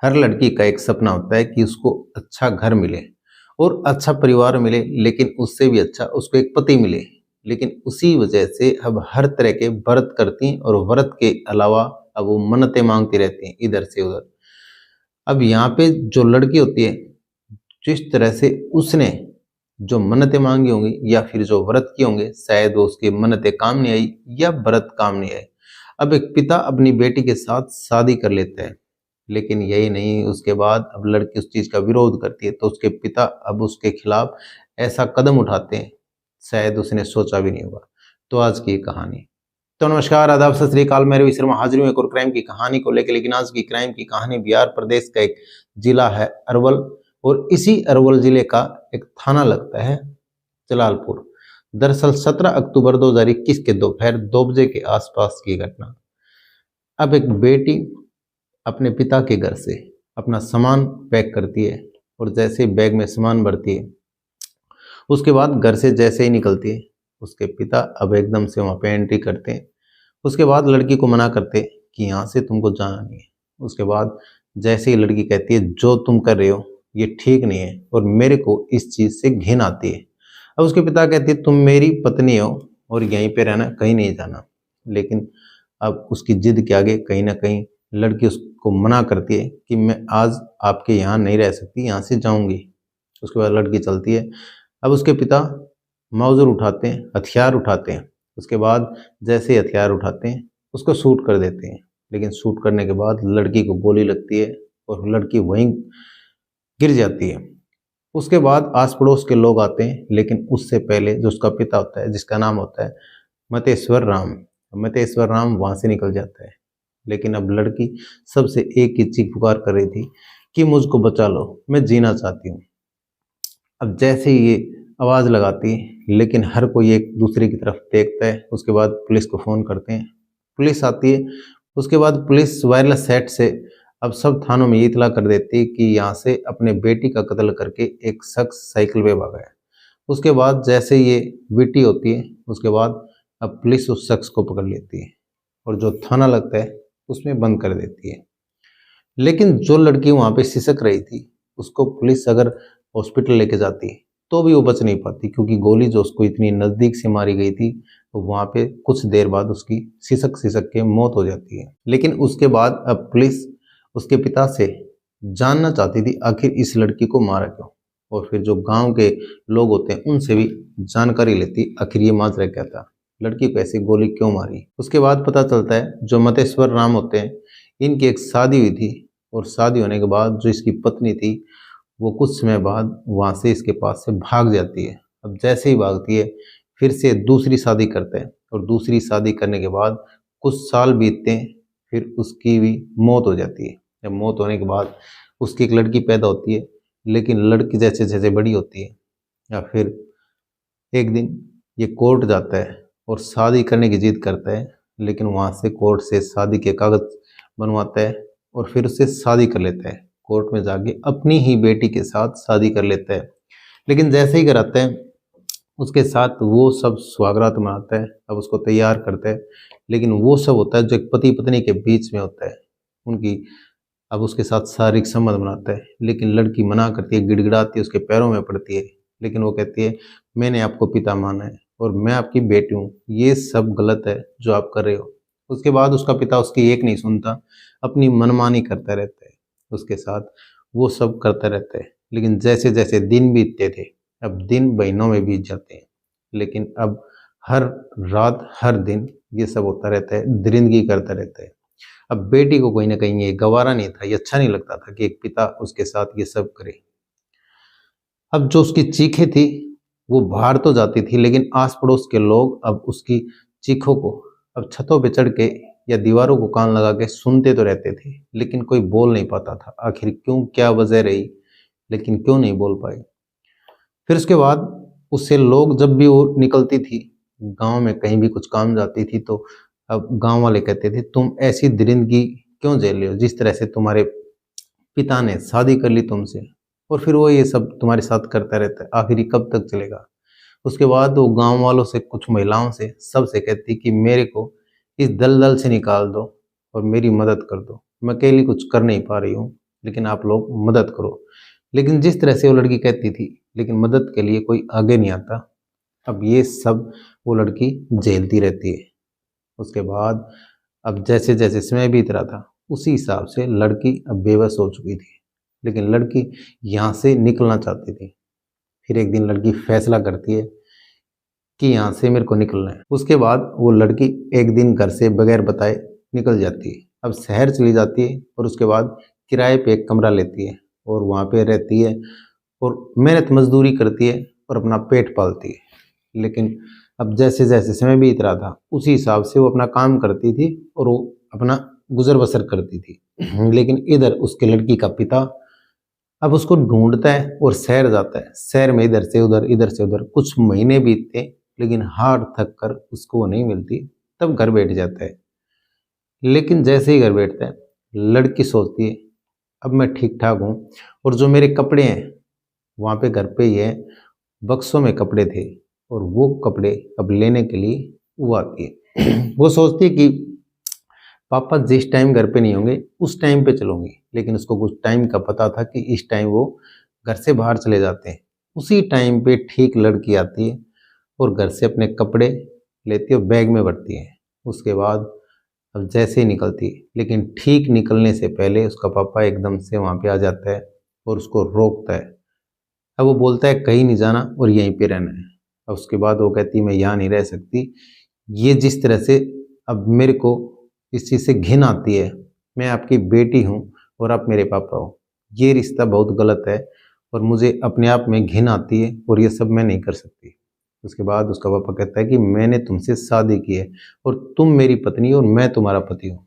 हर लड़की का एक सपना होता है कि उसको अच्छा घर मिले और अच्छा परिवार मिले, लेकिन उससे भी अच्छा उसको एक पति मिले। लेकिन उसी वजह से अब हर तरह के व्रत करती हैं और व्रत के अलावा अब वो मन्नतें मांगती रहती हैं इधर से उधर। अब यहाँ पे जो लड़की होती है, जिस तरह से उसने जो मन्नतें मांगी होंगी या फिर जो व्रत किए होंगे, शायद वो उसकी मन्नतें काम नहीं आई या व्रत काम नहीं आए। अब एक पिता अपनी बेटी के साथ शादी कर लेता है, लेकिन यही नहीं, उसके बाद अब लड़की उस चीज़ का विरोध करती है तो उसके पिता अब उसके खिलाफ ऐसा कदम उठाते हैं, शायद उसने सोचा भी नहीं होगा। तो आज की कहानी। तो नमस्कार, आदाब, सत श्री अकाल। मैं रवि शर्मा हाजिर हूँ एक और क्राइम की कहानी को लेकर। लेकिन आज की क्राइम की कहानी बिहार प्रदेश का एक जिला है अरवल, और इसी अरवल जिले का एक थाना लगता है जलालपुर। दरअसल 17 अक्टूबर 2021 के दोपहर 2 बजे के आसपास की घटना। अब एक बेटी अपने पिता के घर से अपना सामान पैक करती है, और जैसे ही बैग में सामान भरती है, उसके बाद घर से जैसे ही निकलती है, उसके पिता अब एकदम से वहाँ पे एंट्री करते हैं। उसके बाद लड़की को मना करते हैं कि यहाँ से तुमको जाना नहीं है। उसके बाद जैसे ही लड़की कहती है जो तुम कर रहे हो ये ठीक नहीं है और मेरे को इस चीज़ से घिन आती है। अब उसके पिता कहते हैं तुम मेरी पत्नी हो और यहीं पे रहना, कहीं नहीं जाना। लेकिन अब उसकी जिद के आगे कहीं ना कहीं लड़की उसको मना करती है कि मैं आज आपके यहाँ नहीं रह सकती, यहाँ से जाऊंगी। उसके बाद लड़की चलती है। अब उसके पिता मौजूर उठाते हैं, हथियार उठाते हैं। उसके बाद जैसे ही हथियार उठाते हैं उसको शूट कर देते हैं। लेकिन शूट करने के बाद लड़की को गोली लगती है और लड़की वहीं गिर जाती है। उसके बाद आस पड़ोस के लोग आते हैं, लेकिन उससे पहले जो उसका पिता होता है, जिसका नाम होता है मतेश्वर राम, मतेश्वर राम वहां से निकल जाता है। लेकिन अब लड़की सबसे एक ही चीख पुकार कर रही थी कि मुझको बचा लो, मैं जीना चाहती हूँ। अब जैसे ही ये आवाज़ लगाती है, लेकिन हर कोई एक दूसरे की तरफ देखता है। उसके बाद पुलिस को फ़ोन करते हैं, पुलिस आती है। उसके बाद पुलिस वायरलेस सेट से अब सब थानों में ये इतला कर देती है कि यहाँ से अपने बेटी का कत्ल करके एक शख्स साइकिल पे भागा है। उसके बाद जैसे ये विटी होती है, उसके बाद अब पुलिस उस शख्स को पकड़ लेती है और जो थाना लगता है उसमें बंद कर देती है। लेकिन जो लड़की वहाँ पे सिसक रही थी, उसको पुलिस अगर हॉस्पिटल लेके जाती तो भी वो बच नहीं पाती, क्योंकि गोली जो उसको इतनी नज़दीक से मारी गई थी, तो वहाँ पे कुछ देर बाद उसकी सिसक सिसक के मौत हो जाती है। लेकिन उसके बाद अब पुलिस उसके पिता से जानना चाहती थी आखिर इस लड़की को मारा क्यों, और फिर जो गांव के लोग होते हैं उनसे भी जानकारी लेती आखिर ये माजरा क्या था, लड़की को ऐसी गोली क्यों मारी। उसके बाद पता चलता है जो मतेश्वर राम होते हैं, इनकी एक शादी हुई थी, और शादी होने के बाद जो इसकी पत्नी थी वो कुछ समय बाद वहाँ से इसके पास से भाग जाती है। अब जैसे ही भागती है, फिर से दूसरी शादी करते हैं, और दूसरी शादी करने के बाद कुछ साल बीतते हैं, फिर उसकी भी मौत हो जाती है। जब मौत होने के बाद उसकी एक लड़की पैदा होती है, लेकिन लड़की जैसे जैसे बड़ी होती है, या फिर एक दिन ये कोर्ट जाता है और शादी करने की जिद करता है, लेकिन वहाँ से कोर्ट से शादी के कागज बनवाता है और फिर उससे शादी कर लेता है। कोर्ट में जाके अपनी ही बेटी के साथ शादी कर लेता है। लेकिन जैसे ही कराता है, उसके साथ वो सब सुहागरात मनाता है, अब उसको तैयार करता है। लेकिन वो सब होता है जो एक पति पत्नी के बीच में होता है, उनकी अब उसके साथ शारीरिक संबंध बनाता है। लेकिन लड़की मना करती है, गिड़गिड़ाती है, उसके पैरों में पड़ती है। लेकिन वो कहती है मैंने आपको पिता माना है और मैं आपकी बेटी हूँ, ये सब गलत है जो आप कर रहे हो। उसके बाद उसका पिता उसकी एक नहीं सुनता, अपनी मनमानी करता रहता है, उसके साथ वो सब करता रहता है। लेकिन जैसे जैसे दिन बीतते थे, अब दिन महीनों में बीत जाते हैं, लेकिन अब हर रात हर दिन ये सब होता रहता है, दरिंदगी करता रहता है। अब बेटी को कहीं ना कहीं ये गवारा नहीं था, ये अच्छा नहीं लगता था कि एक पिता उसके साथ ये सब करे। अब जो उसकी चीखें थी वो बाहर तो जाती थी, लेकिन आस पड़ोस के लोग अब उसकी चीखों को अब छतों पे चढ़ के या दीवारों को कान लगा के सुनते तो रहते थे, लेकिन कोई बोल नहीं पाता था आखिर क्यों, क्या वजह रही, लेकिन क्यों नहीं बोल पाए। फिर उसके बाद उससे लोग जब भी वो निकलती थी गांव में कहीं भी कुछ काम जाती थी, तो अब गांव वाले कहते थे तुम ऐसी दरिंदगी क्यों झेल रहे हो, जिस तरह से तुम्हारे पिता ने शादी कर ली तुमसे और फिर वो ये सब तुम्हारे साथ करता रहता है, आखिर ये कब तक चलेगा। उसके बाद वो गांव वालों से, कुछ महिलाओं से, सबसे कहती कि मेरे को इस दलदल से निकाल दो और मेरी मदद कर दो, मैं अकेली कुछ कर नहीं पा रही हूँ, लेकिन आप लोग मदद करो। लेकिन जिस तरह से वो लड़की कहती थी, लेकिन मदद के लिए कोई आगे नहीं आता। अब ये सब वो लड़की झेलती रहती है। उसके बाद अब जैसे जैसे समय बीत रहा था, उसी हिसाब से लड़की अब बेबस हो चुकी थी। लेकिन लड़की यहाँ से निकलना चाहती थी। फिर एक दिन लड़की फैसला करती है कि यहाँ से मेरे को निकलना है। उसके बाद वो लड़की एक दिन घर से बगैर बताए निकल जाती है। अब शहर चली जाती है और उसके बाद किराए पे एक कमरा लेती है और वहाँ पे रहती है और मेहनत मजदूरी करती है और अपना पेट पालती है। लेकिन अब जैसे जैसे समय बीत रहा था, उसी हिसाब से वो अपना काम करती थी और वो अपना गुजर बसर करती थी। लेकिन इधर उसके लड़की का पिता अब उसको ढूंढता है और शहर जाता है। शहर में इधर से उधर, इधर से उधर कुछ महीने बीतते, लेकिन हार थक कर उसको वो नहीं मिलती। तब घर बैठ जाता है। लेकिन जैसे ही घर बैठता है, लड़की सोचती है अब मैं ठीक ठाक हूँ और जो मेरे कपड़े हैं वहाँ पे घर पे ही है, बक्सों में कपड़े थे और वो कपड़े अब लेने के लिए वो आती है। वो सोचती है कि पापा जिस टाइम घर पे नहीं होंगे उस टाइम पे चलूंगी। लेकिन उसको कुछ टाइम का पता था कि इस टाइम वो घर से बाहर चले जाते हैं। उसी टाइम पे ठीक लड़की आती है और घर से अपने कपड़े लेती है और बैग में भरती है। उसके बाद अब जैसे ही निकलती है, लेकिन ठीक निकलने से पहले उसका पापा एकदम से वहाँ पे आ जाता है और उसको रोकता है। अब वो बोलता है कहीं नहीं जाना और यहीं पे रहना है। अब उसके बाद वो कहती है मैं यहाँ नहीं रह सकती। ये जिस तरह से अब मेरे को इस चीज़ से घिन आती है, मैं आपकी बेटी हूँ और आप मेरे पापा हो, ये रिश्ता बहुत गलत है और मुझे अपने आप में घिन आती है और ये सब मैं नहीं कर सकती। उसके बाद उसका पापा कहता है कि मैंने तुमसे शादी की है और तुम मेरी पत्नी और मैं तुम्हारा पति हूँ।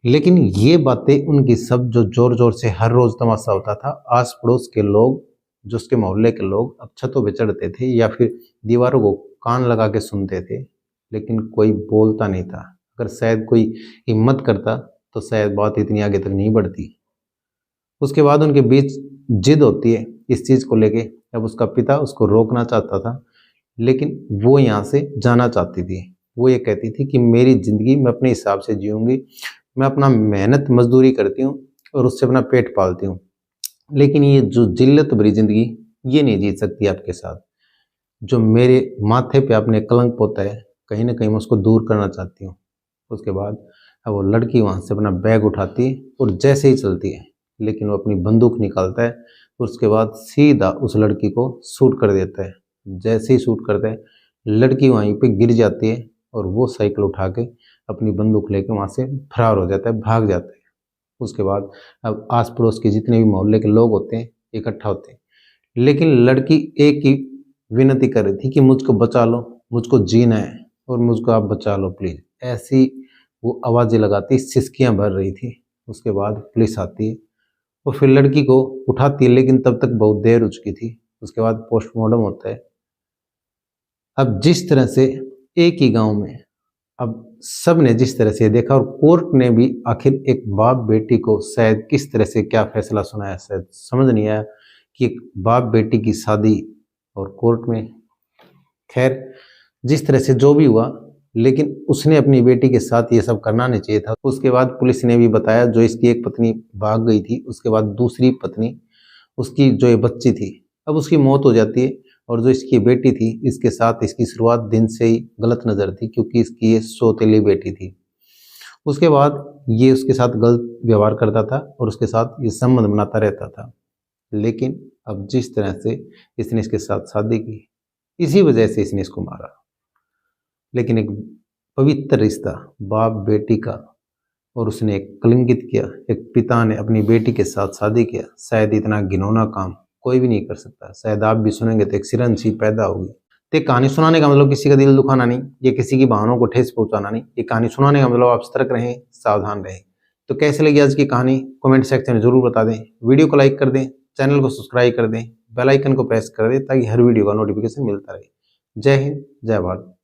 लेकिन ये बातें उनकी सब जो जोर जोर से हर रोज तमाशा होता था, आस पड़ोस के लोग, जो उसके मोहल्ले के लोग अब छतों पे चढ़ते थे या फिर दीवारों को कान लगा के सुनते थे। लेकिन कोई बोलता नहीं था। अगर शायद कोई हिम्मत करता तो शायद बात इतनी आगे तक नहीं बढ़ती। उसके बाद उनके बीच जिद होती है इस चीज को लेके। अब उसका पिता उसको रोकना चाहता था, लेकिन वो यहाँ से जाना चाहती थी। वो ये कहती थी कि मेरी जिंदगी मैं अपने हिसाब से जीऊंगी, मैं अपना मेहनत मजदूरी करती हूँ और उससे अपना पेट पालती हूँ। लेकिन ये जो जिल्लत भरी जिंदगी, ये नहीं जी सकती आपके साथ। जो मेरे माथे पे आपने कलंक पोता है, कहीं ना कहीं मैं उसको दूर करना चाहती हूँ। उसके बाद अब वो लड़की वहां से अपना बैग उठाती है और जैसे ही चलती है, लेकिन वो अपनी बंदूक निकालता है। उसके बाद सीधा उस लड़की को शूट कर देता है। जैसे ही शूट करता है, लड़की वहीं पे गिर जाती है और वो साइकिल उठा के अपनी बंदूक लेके वहां से फरार हो जाता है, भाग जाता है। उसके बाद अब आस पड़ोस के जितने भी मोहल्ले के लोग होते हैं इकट्ठा होते हैं। लेकिन लड़की एक ही विनती कर रही थी कि मुझको बचा लो, मुझको जीना है और मुझको आप बचा लो प्लीज। ऐसी वो आवाजें लगाती, सिसकियां भर रही थी। उसके बाद पुलिस आती है और फिर लड़की को उठाती है, लेकिन तब तक बहुत देर हो चुकी थी। उसके बाद पोस्टमार्टम होता है। अब जिस तरह से एक ही गांव में अब सब ने जिस तरह से देखा और कोर्ट ने भी आखिर एक बाप बेटी को शायद किस तरह से क्या फैसला सुनाया, शायद समझ नहीं आया कि एक बाप बेटी की शादी और कोर्ट में। खैर जिस तरह से जो भी हुआ, लेकिन उसने अपनी बेटी के साथ ये सब करना नहीं चाहिए था। उसके बाद पुलिस ने भी बताया जो इसकी एक पत्नी भाग गई थी, उसके बाद दूसरी पत्नी उसकी जो ये बच्ची थी, अब उसकी मौत हो जाती है। और जो इसकी बेटी थी, इसके साथ इसकी शुरुआत दिन से ही गलत नजर थी, क्योंकि इसकी ये सौतेली बेटी थी। उसके बाद ये उसके साथ गलत व्यवहार करता था और उसके साथ ये संबंध बनाता रहता था। लेकिन अब जिस तरह से इसने इसके साथ शादी की, इसी वजह से इसने इसको मारा। लेकिन एक पवित्र रिश्ता बाप बेटी का, और उसने एक कलंकित किया, एक पिता ने अपनी बेटी के साथ शादी किया। शायद इतना घिनौना काम कोई भी नहीं कर सकता। शायद आप भी सुनेंगे तो एक सिरन सी पैदा होगी। तो ये कहानी सुनाने का मतलब किसी का दिल दुखाना नहीं, ये किसी की भावनाओं को ठेस पहुंचाना नहीं। ये कहानी सुनाने का मतलब आप सतर्क रहें, सावधान रहें। तो कैसे लगी आज की कहानी कमेंट सेक्शन में जरूर बता दें। वीडियो को लाइक कर दें, चैनल को सब्सक्राइब कर दें, बेल आइकन को प्रेस कर दें ताकि हर वीडियो का नोटिफिकेशन मिलता रहे। जय हिंद, जय भारत।